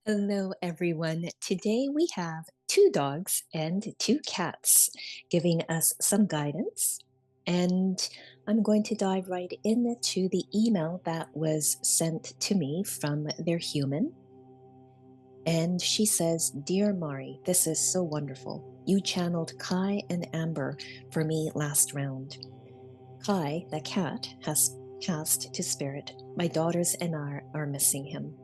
Hello, everyone. Today we have two dogs and two cats giving us some guidance. And I'm going to dive right into the email that was sent to me from their human. And she says, Dear Mari, this is so wonderful. You channeled Kai and Amber for me last round. Kai, the cat, has passed to spirit. My daughters and I are missing him.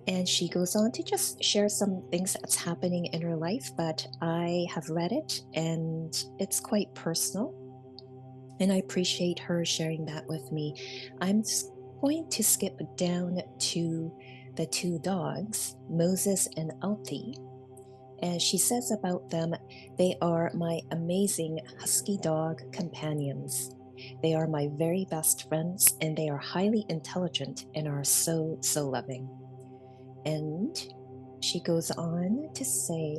And she goes on to just share some things that's happening in her life, but I have read it and it's quite personal. And I appreciate her sharing that with me. I'm going to skip down to the two dogs, Moses and Althea. And she says about them, they are my amazing husky dog companions. They are my very best friends and they are highly intelligent and are so loving. And she goes on to say,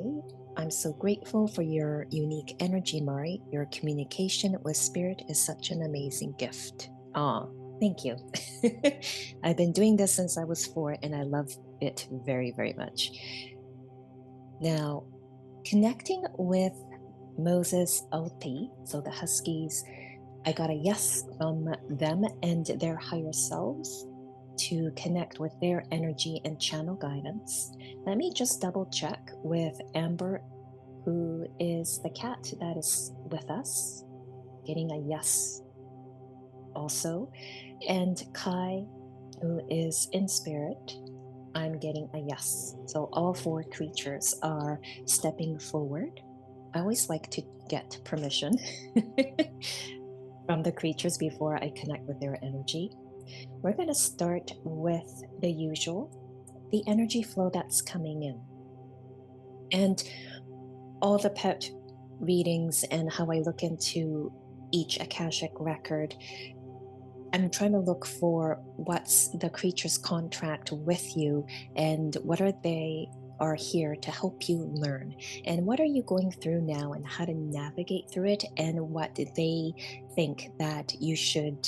I'm so grateful for your unique energy, Mari. Your communication with spirit is such an amazing gift. Ah, thank you. I've been doing this since I was 4 and I love it very much. Now, connecting with Moses Alti, so the Huskies, I got a yes from them and their higher selves to connect with their energy and channel guidance. Let me just double check with Amber, who is the cat that is with us, getting a yes also. And Kai, who is in spirit, I'm getting a yes. So all 4 creatures are stepping forward. I always like to get permission from the creatures before I connect with their energy. We're going to start with the usual, the energy flow that's coming in. And all the pet readings and how I look into each Akashic record, I'm trying to look for what's the creature's contract with you and what are they are here to help you learn and what are you going through now and how to navigate through it and what they think that you should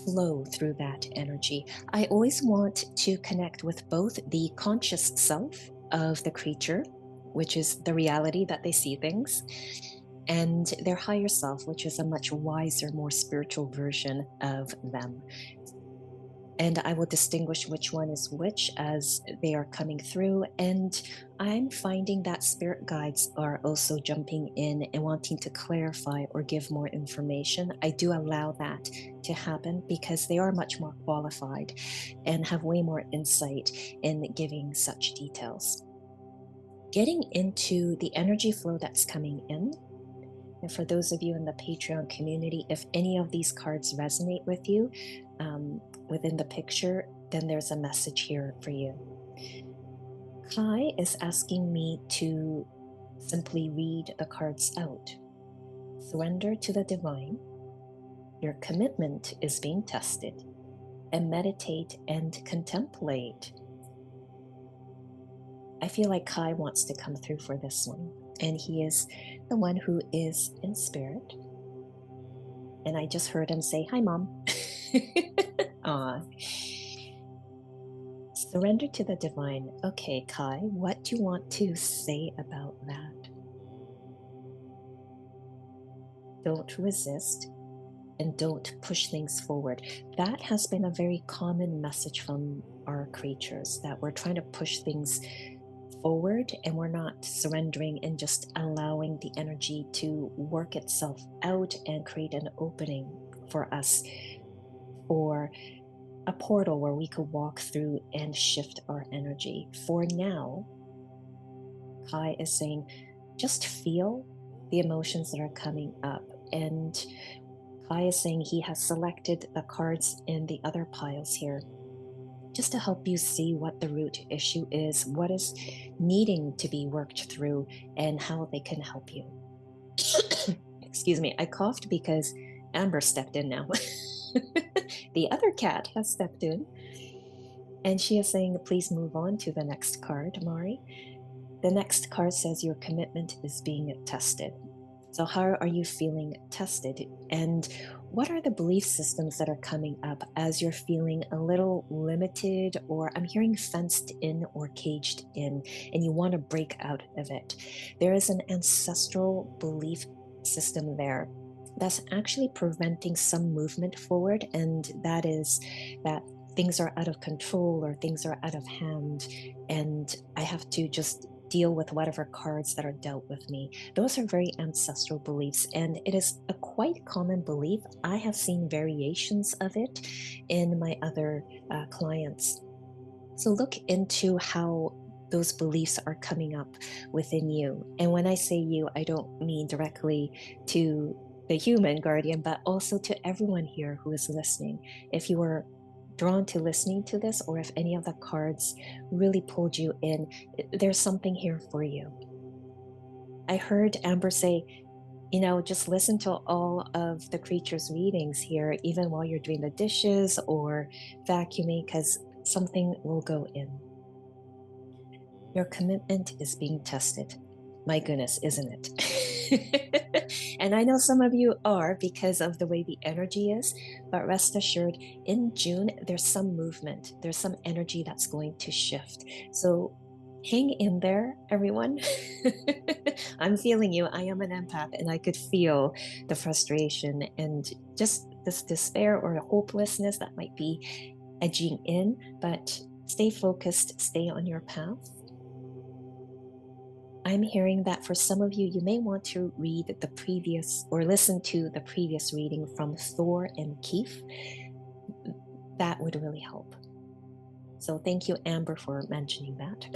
flow through that energy. I always want to connect with both the conscious self of the creature, which is the reality that they see things, and their higher self, which is a much wiser, more spiritual version of them. And I will distinguish which one is which as they are coming through. And I'm finding that spirit guides are also jumping in and wanting to clarify or give more information. I do allow that to happen because they are much more qualified and have way more insight in giving such details. Getting into the energy flow that's coming in, and for those of you in the Patreon community, if any of these cards resonate with you within the picture, then there's a message here for you. Kai is asking me to simply read the cards out. Surrender to the divine. Your commitment is being tested. And meditate and contemplate. I feel like Kai wants to come through for this one. And he is the one who is in spirit. And I just heard him say, Hi, Mom. Aw. Surrender to the divine. Okay, Kai, what do you want to say about that? Don't resist and don't push things forward. That has been a very common message from our creatures that we're trying to push things forward and we're not surrendering and just allowing the energy to work itself out and create an opening for us for a portal where we could walk through and shift our energy. For now, Kai is saying, just feel the emotions that are coming up. And Kai is saying he has selected the cards in the other piles here just to help you see what the root issue is, what is needing to be worked through, and how they can help you. Excuse me, I coughed because Amber stepped in now. The other cat has stepped in, and she is saying, please move on to the next card, Mari. The next card says your commitment is being tested. So, how are you feeling tested? And what are the belief systems that are coming up as you're feeling a little limited, or I'm hearing fenced in or caged in, and you want to break out of it? There is an ancestral belief system there that's actually preventing some movement forward, and that is that things are out of control or things are out of hand, and I have to just deal with whatever cards that are dealt with me. Those are very ancestral beliefs, and it is a quite common belief. I have seen variations of it in my other clients. So look into how those beliefs are coming up within you. And when I say you, I don't mean directly to the human guardian, but also to everyone here who is listening. If you are drawn to listening to this, or if any of the cards really pulled you in, there's something here for you. I heard Amber say, just listen to all of the creatures' readings here, even while you're doing the dishes or vacuuming, because something will go in. Your commitment is being tested. My goodness, isn't it? And I know some of you are because of the way the energy is, but rest assured, in June, there's some movement, there's some energy that's going to shift. So hang in there, everyone. I'm feeling you. I am an empath, and I could feel the frustration and just this despair or hopelessness that might be edging in, but stay focused, stay on your path. I'm hearing that for some of you, you may want to read the previous or listen to the previous reading from Thor and Keith. That would really help. So thank you, Amber, for mentioning that.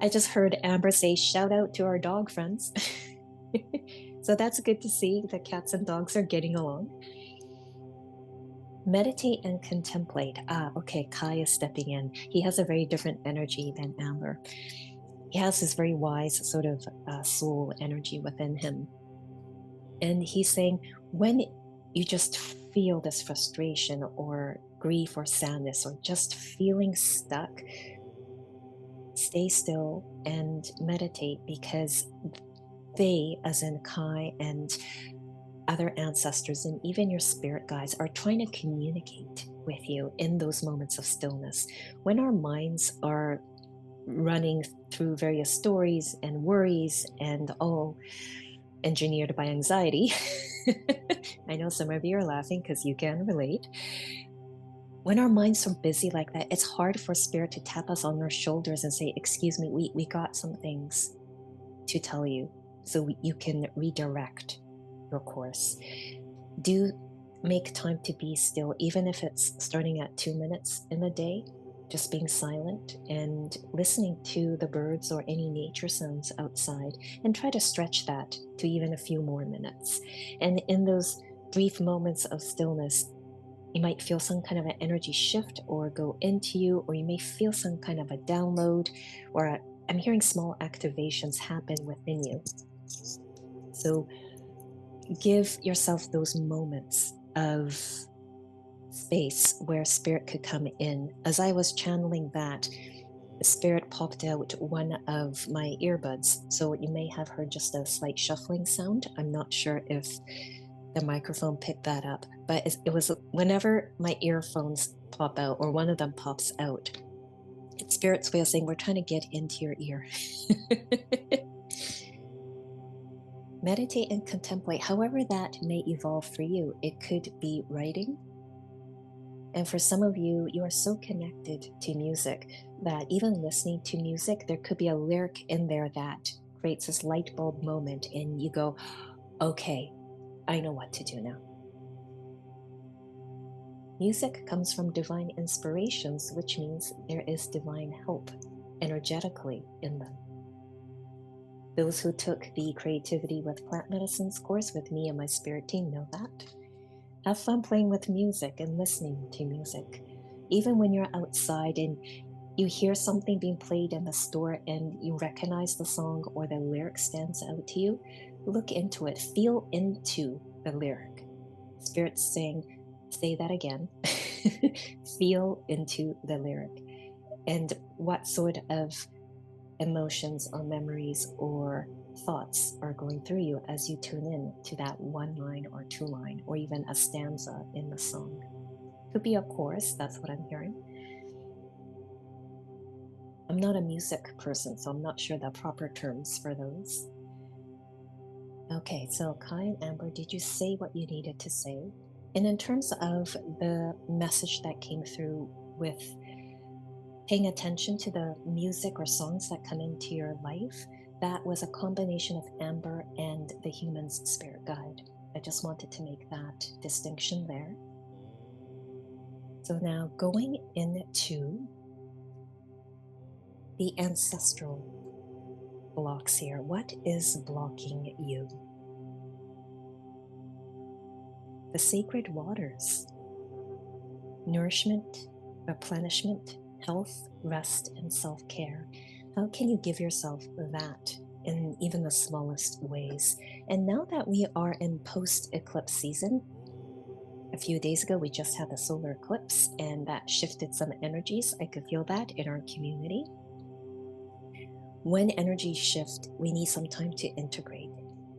I just heard Amber say, shout out to our dog friends. So that's good to see that cats and dogs are getting along. Meditate and contemplate. Okay, Kai is stepping in. He has a very different energy than Amber. He has this very wise sort of soul energy within him. And he's saying, when you just feel this frustration or grief or sadness or just feeling stuck, stay still and meditate, because they, as in Kai and other ancestors and even your spirit guides, are trying to communicate with you in those moments of stillness. When our minds are running through various stories and worries and all engineered by anxiety, I know some of you are laughing because you can relate. When our minds are busy like that, it's hard for spirit to tap us on our shoulders and say, excuse me, we got some things to tell you, so you can redirect your course. Do make time to be still, even if it's starting at 2 minutes in a day, just being silent and listening to the birds or any nature sounds outside, and try to stretch that to even a few more minutes. And in those brief moments of stillness, you might feel some kind of an energy shift or go into you, or you may feel some kind of a download, or I'm hearing small activations happen within you. So give yourself those moments of space where spirit could come in. As I was channeling that, spirit popped out one of my earbuds. So you may have heard just a slight shuffling sound. I'm not sure if the microphone picked that up, but it was whenever my earphones pop out or one of them pops out, it's spirit's way of saying, we're trying to get into your ear. Meditate and contemplate, however that may evolve for you. It could be writing. And for some of you, you are so connected to music that even listening to music, there could be a lyric in there that creates this light bulb moment, and you go, okay, I know what to do now. Music comes from divine inspirations, which means there is divine help energetically in them. Those who took the Creativity with Plant Medicines course with me and my spirit team know that. Have fun playing with music and listening to music. Even when you're outside and you hear something being played in the store and you recognize the song or the lyric stands out to you, look into it, feel into the lyric. Spirit's saying, say that again. Feel into the lyric. And what sort of emotions or memories or thoughts are going through you as you tune in to that one line or two line or even a stanza in the song. Could be a chorus, that's what I'm hearing. I'm not a music person, so I'm not sure the proper terms for those. Okay, so Kai and Amber, did you say what you needed to say? And in terms of the message that came through with paying attention to the music or songs that come into your life, that was a combination of Amber and the human's spirit guide. I just wanted to make that distinction there. So now going into the ancestral blocks here. What is blocking you? The sacred waters, nourishment, replenishment, health, rest, and self-care. How can you give yourself that in even the smallest ways? And now that we are in post-eclipse season, a few days ago we just had the solar eclipse and that shifted some energies. I could feel that in our community. When energies shift, we need some time to integrate.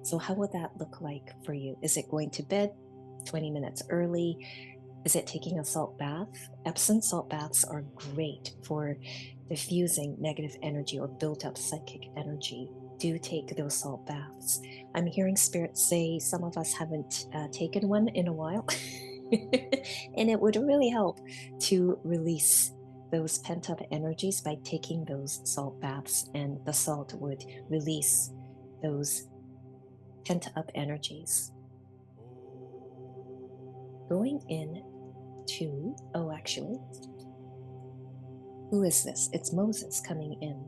So how would that look like for you? Is it going to bed 20 minutes early? Is it taking a salt bath? Epsom salt baths are great for diffusing negative energy or built up psychic energy. Do take those salt baths. I'm hearing spirits say some of us haven't taken one in a while. And it would really help to release those pent-up energies by taking those salt baths, and the salt would release those pent-up energies. Going in to, oh, actually, who is this? It's Moses coming in.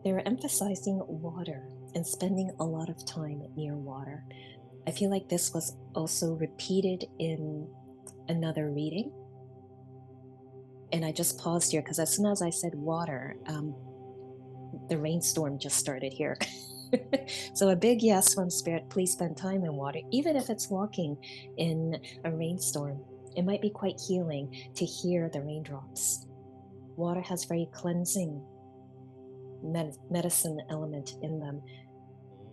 They're emphasizing water and spending a lot of time near water. I feel like this was also repeated in another reading. And I just paused here because as soon as I said water, the rainstorm just started here. So a big yes from Spirit, please spend time in water, even if it's walking in a rainstorm. It might be quite healing to hear the raindrops. Water has very cleansing medicine element in them.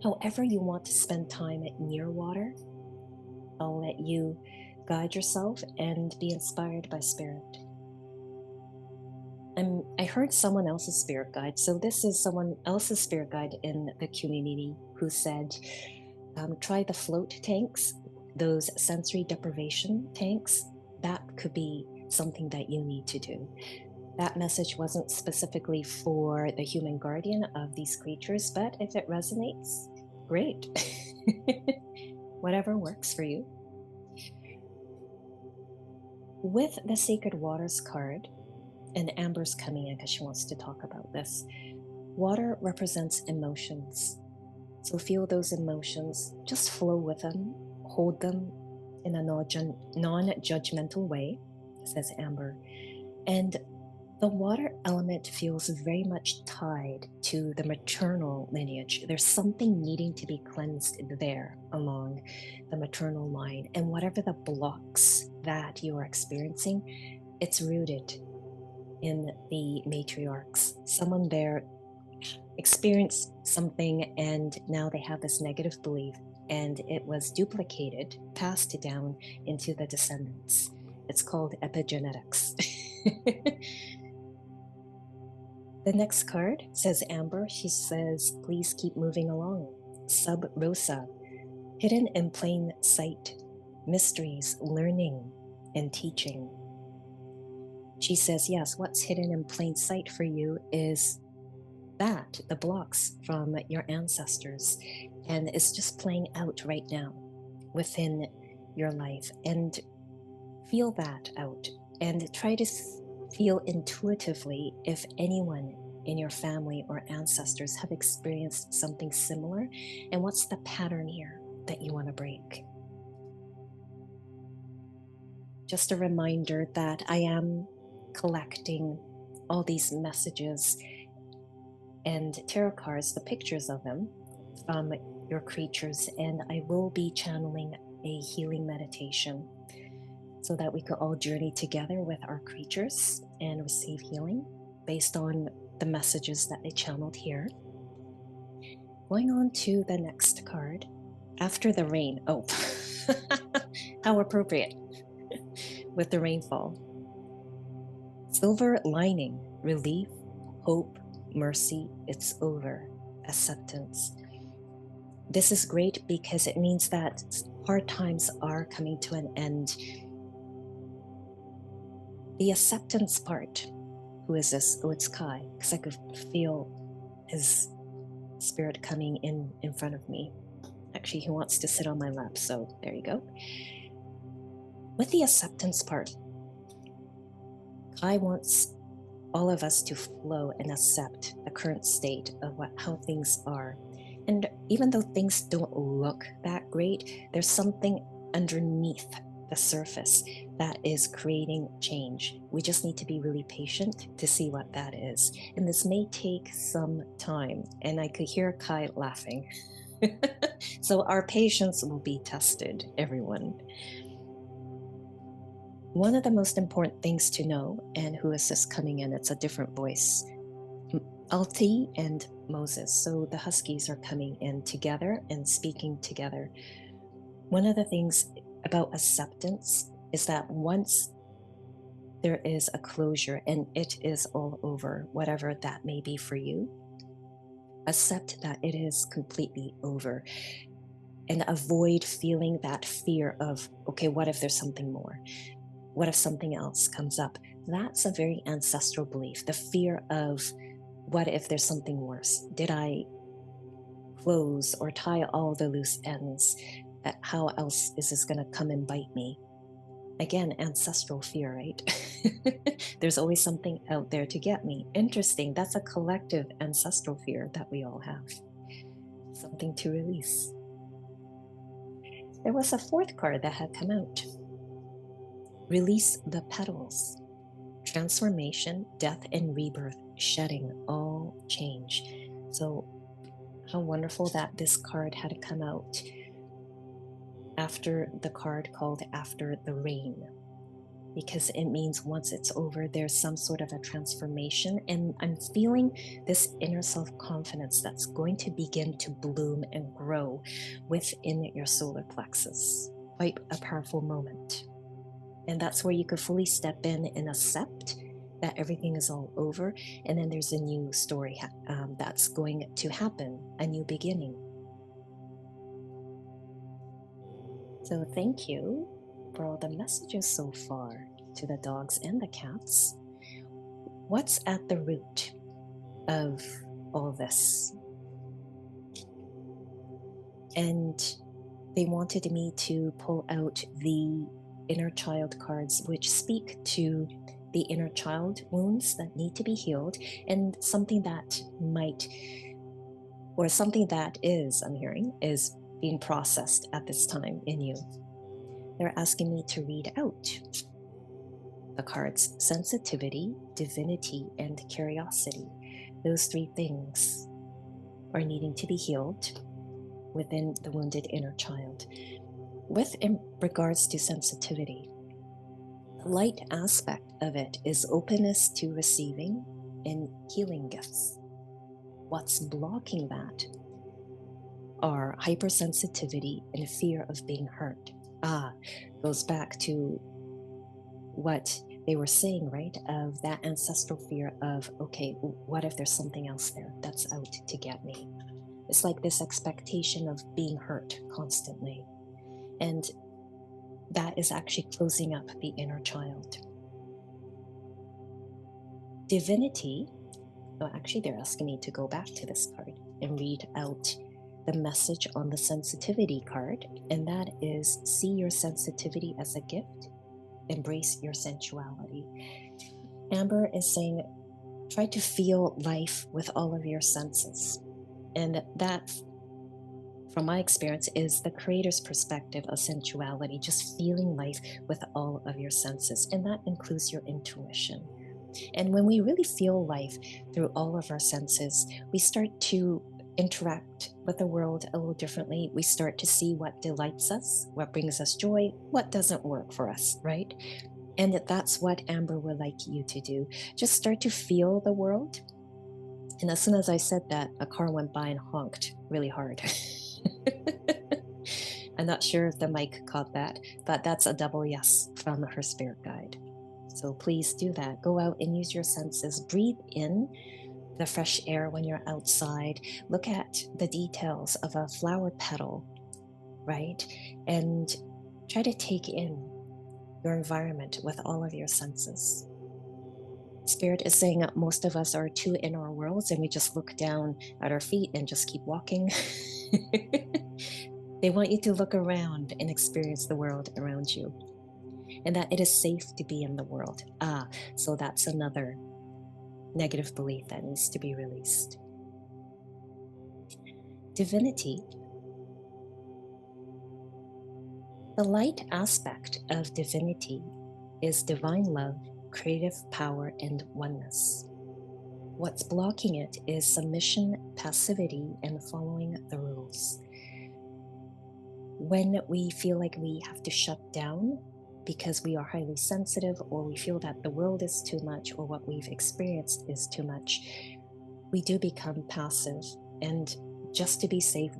However you want to spend time near water, I'll let you guide yourself and be inspired by Spirit. I heard someone else's spirit guide. So this is someone else's spirit guide in the community who said, try the float tanks, those sensory deprivation tanks. That could be something that you need to do. That message wasn't specifically for the human guardian of these creatures, but if it resonates, great. Whatever works for you. With the Sacred Waters card, and Amber's coming in because she wants to talk about this. Water represents emotions. So feel those emotions, just flow with them, hold them in a non-judgmental way, says Amber. And the water element feels very much tied to the maternal lineage. There's something needing to be cleansed there along the maternal line. And whatever the blocks that you are experiencing, it's rooted in the matriarchs. Someone there experienced something and now they have this negative belief, and it was duplicated, passed down into the descendants. It's called epigenetics. The next card says Amber. She says, please keep moving along. Sub Rosa, hidden in plain sight, mysteries, learning, and teaching. She says, yes, what's hidden in plain sight for you is that, the blocks from your ancestors, and it's just playing out right now within your life. And feel that out and try to feel intuitively if anyone in your family or ancestors have experienced something similar, and what's the pattern here that you want to break. Just a reminder that I am collecting all these messages and tarot cards, the pictures of them from your creatures, and I will be channeling a healing meditation so that we could all journey together with our creatures and receive healing based on the messages that I channeled here. Going on to the next card. After the rain. Oh, how appropriate with the rainfall. Silver lining, relief, hope, mercy, it's over, acceptance. This is great because it means that hard times are coming to an end. The acceptance part. Who is this? Oh, it's Kai, because I could feel his spirit coming in front of me. Actually, he wants to sit on my lap, so there you go. With the acceptance part, Kai wants all of us to flow and accept the current state of how things are. And even though things don't look that great, there's something underneath the surface that is creating change. We just need to be really patient to see what that is. And this may take some time. And I could hear Kai laughing. So our patience will be tested, everyone. One of the most important things to know, and who is this coming in? It's a different voice. Althea and Moses. So the Huskies are coming in together and speaking together. One of the things about acceptance is that once there is a closure and it is all over, whatever that may be for you, accept that it is completely over and avoid feeling that fear of, okay, what if there's something more? What if something else comes up? That's a very ancestral belief. The fear of, what if there's something worse? Did I close or tie all the loose ends? How else is this going to come and bite me? Again, ancestral fear, right? There's always something out there to get me. Interesting. That's a collective ancestral fear that we all have. Something to release. There was a fourth card that had come out. Release the petals. Transformation, death, and rebirth, shedding all change. So how wonderful that this card had come out after the card called After the Rain, because it means once it's over, there's some sort of a transformation. And I'm feeling this inner self-confidence that's going to begin to bloom and grow within your solar plexus. Quite a powerful moment. And that's where you could fully step in and accept that everything is all over. And then there's a new story that's going to happen, a new beginning. So thank you for all the messages so far to the dogs and the cats. What's at the root of all this? And they wanted me to pull out the inner child cards, which speak to the inner child wounds that need to be healed, and something that might, or something that is, I'm hearing, is being processed at this time in you. They're asking me to read out the cards: sensitivity, divinity, and curiosity. Those three things are needing to be healed within the wounded inner child. With in regards to sensitivity, the light aspect of it is openness to receiving and healing gifts. What's blocking that are hypersensitivity and fear of being hurt. Goes back to what they were saying, right? Of that ancestral fear of, okay, what if there's something else there that's out to get me? It's like this expectation of being hurt constantly. And that is actually closing up the inner child. Divinity, so actually they're asking me to go back to this card and read out the message on the sensitivity card, and that is: see your sensitivity as a gift, embrace your sensuality. Amber is saying, try to feel life with all of your senses. And that, from my experience, is the creator's perspective of sensuality, just feeling life with all of your senses. And that includes your intuition. And when we really feel life through all of our senses, we start to interact with the world a little differently. We start to see what delights us, what brings us joy, what doesn't work for us, right? And that's what Amber would like you to do. Just start to feel the world And as soon as I said that, a car went by and honked really hard. I'm not sure if the mic caught that, but that's a double yes from her spirit guide. So please do that. Go out and use your senses. Breathe in the fresh air when you're outside. Look at the details of a flower petal, right? And try to take in your environment with all of your senses. Spirit is saying that most of us are too in our worlds and we just look down at our feet and just keep walking. They want you to look around and experience the world around you, and that it is safe to be in the world. So that's another negative belief that needs to be released. Divinity. The light aspect of divinity is divine love, creative power, and oneness. What's blocking it is submission, passivity, and following the rules. When we feel like we have to shut down because we are highly sensitive, or we feel that the world is too much, or what we've experienced is too much, we do become passive. And just to be safe,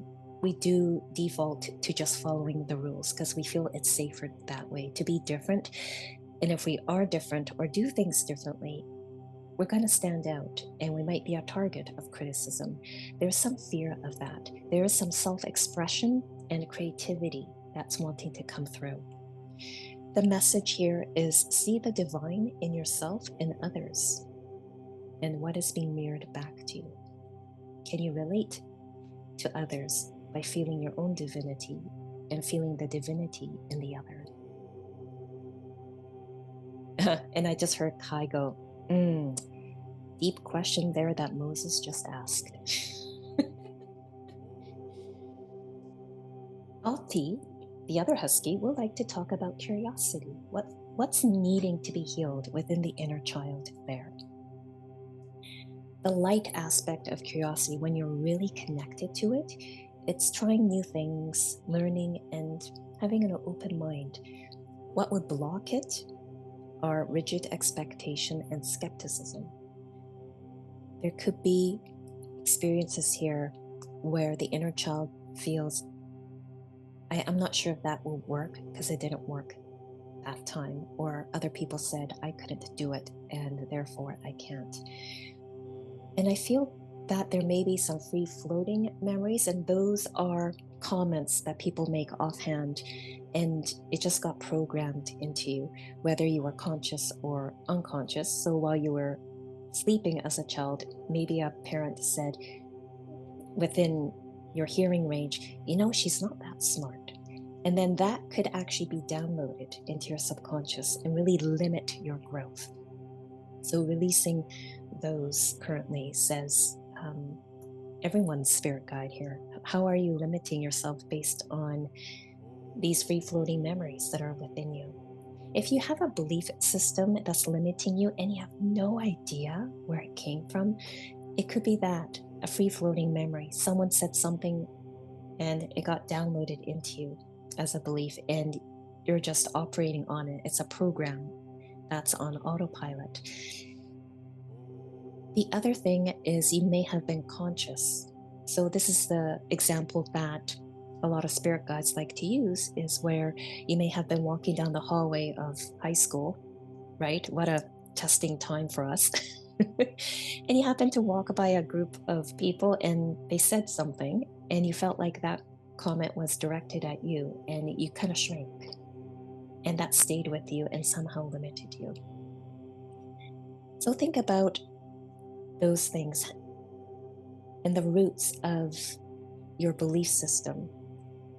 we do default to just following the rules because we feel it's safer that way to be different. And if we are different or do things differently, we're going to stand out and we might be a target of criticism. There's some fear of that. There is some self-expression and creativity that's wanting to come through. The message here is see the divine in yourself and others and what is being mirrored back to you. Can you relate to others by feeling your own divinity and feeling the divinity in the other? And I just heard Kai go, deep question there that Moses just asked. Althea, the other husky, will like to talk about curiosity. What's needing to be healed within the inner child there? The light aspect of curiosity, when you're really connected to it, it's trying new things, learning, and having an open mind. What would block it are rigid expectation and skepticism. There could be experiences here where the inner child feels, I'm not sure if that will work because it didn't work that time, or other people said I couldn't do it and therefore I can't. And I feel that there may be some free floating memories, and those are comments that people make offhand, and it just got programmed into you, whether you were conscious or unconscious. So while you were sleeping as a child, maybe a parent said within your hearing range, she's not that smart. And then that could actually be downloaded into your subconscious and really limit your growth. So releasing those currently says, everyone's spirit guide here. How are you limiting yourself based on these free-floating memories that are within you? If you have a belief system that's limiting you and you have no idea where it came from, it could be that, a free-floating memory. Someone said something and it got downloaded into you as a belief and you're just operating on it. It's a program that's on autopilot. The other thing is you may have been conscious. So this is the example that a lot of spirit guides like to use, is where you may have been walking down the hallway of high school, right? What a testing time for us. And you happen to walk by a group of people and they said something and you felt like that comment was directed at you and you kind of shrank. And that stayed with you and somehow limited you. So think about those things and the roots of your belief system.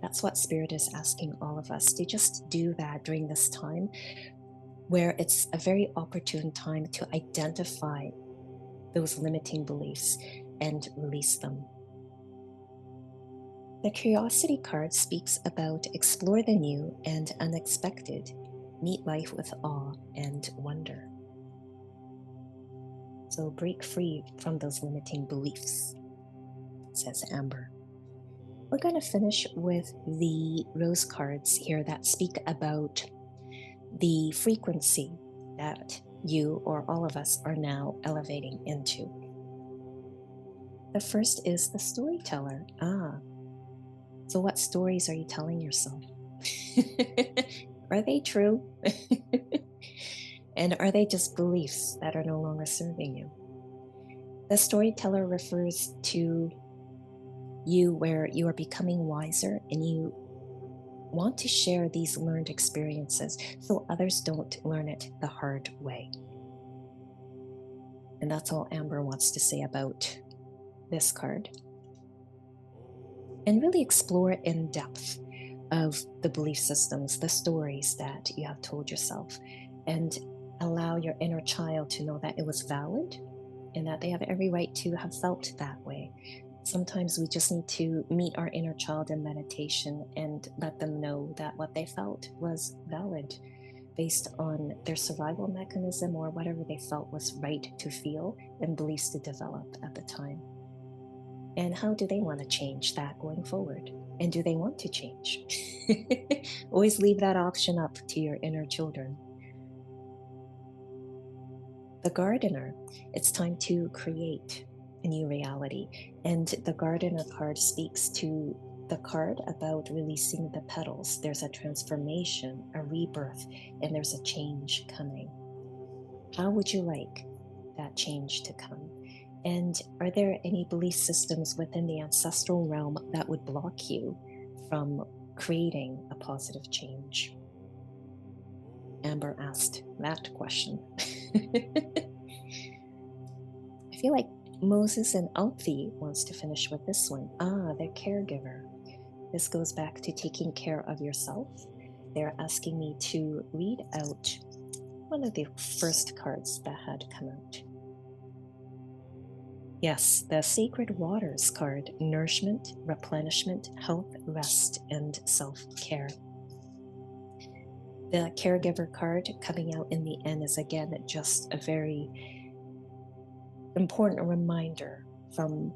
That's what Spirit is asking all of us to just do that during this time, where it's a very opportune time to identify those limiting beliefs and release them. The Curiosity card speaks about explore the new and unexpected, meet life with awe and wonder. So break free from those limiting beliefs, says Amber. We're going to finish with the rose cards here that speak about the frequency that you or all of us are now elevating into. The first is the storyteller. So what stories are you telling yourself? Are they true? And are they just beliefs that are no longer serving you? The storyteller refers to you where you are becoming wiser and you want to share these learned experiences so others don't learn it the hard way. And that's all Amber wants to say about this card. And really explore in depth of the belief systems, the stories that you have told yourself, and allow your inner child to know that it was valid and that they have every right to have felt that way. Sometimes we just need to meet our inner child in meditation and let them know that what they felt was valid based on their survival mechanism or whatever they felt was right to feel and beliefs to develop at the time. And how do they want to change that going forward? And do they want to change? Always leave that option up to your inner children. The gardener, it's time to create a new reality. And the gardener card speaks to the card about releasing the petals. There's a transformation, a rebirth, and there's a change coming. How would you like that change to come? And are there any belief systems within the ancestral realm that would block you from creating a positive change? Amber asked that question. I feel like Moses and Althea wants to finish with this one. The caregiver. This goes back to taking care of yourself. They're asking me to read out one of the first cards that had come out. Yes, the Sacred Waters card, nourishment, replenishment, health, rest, and self-care. The caregiver card coming out in the end is again just a very important reminder from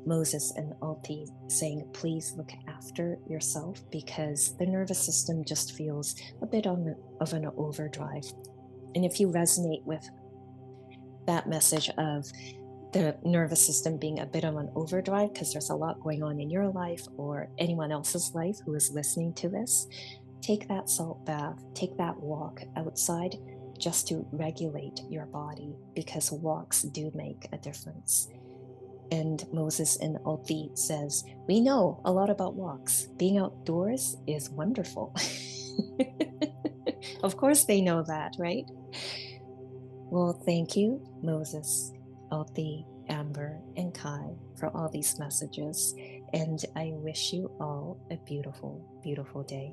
Moses and Althea saying, please look after yourself because the nervous system just feels a bit of an overdrive. And if you resonate with that message of the nervous system being a bit of an overdrive because there's a lot going on in your life or anyone else's life who is listening to this, take that salt bath, take that walk outside just to regulate your body because walks do make a difference. And Moses in Althea says, we know a lot about walks. Being outdoors is wonderful. Of course they know that, right? Well, thank you, Moses, Althea, Amber, and Kai for all these messages. And I wish you all a beautiful, beautiful day.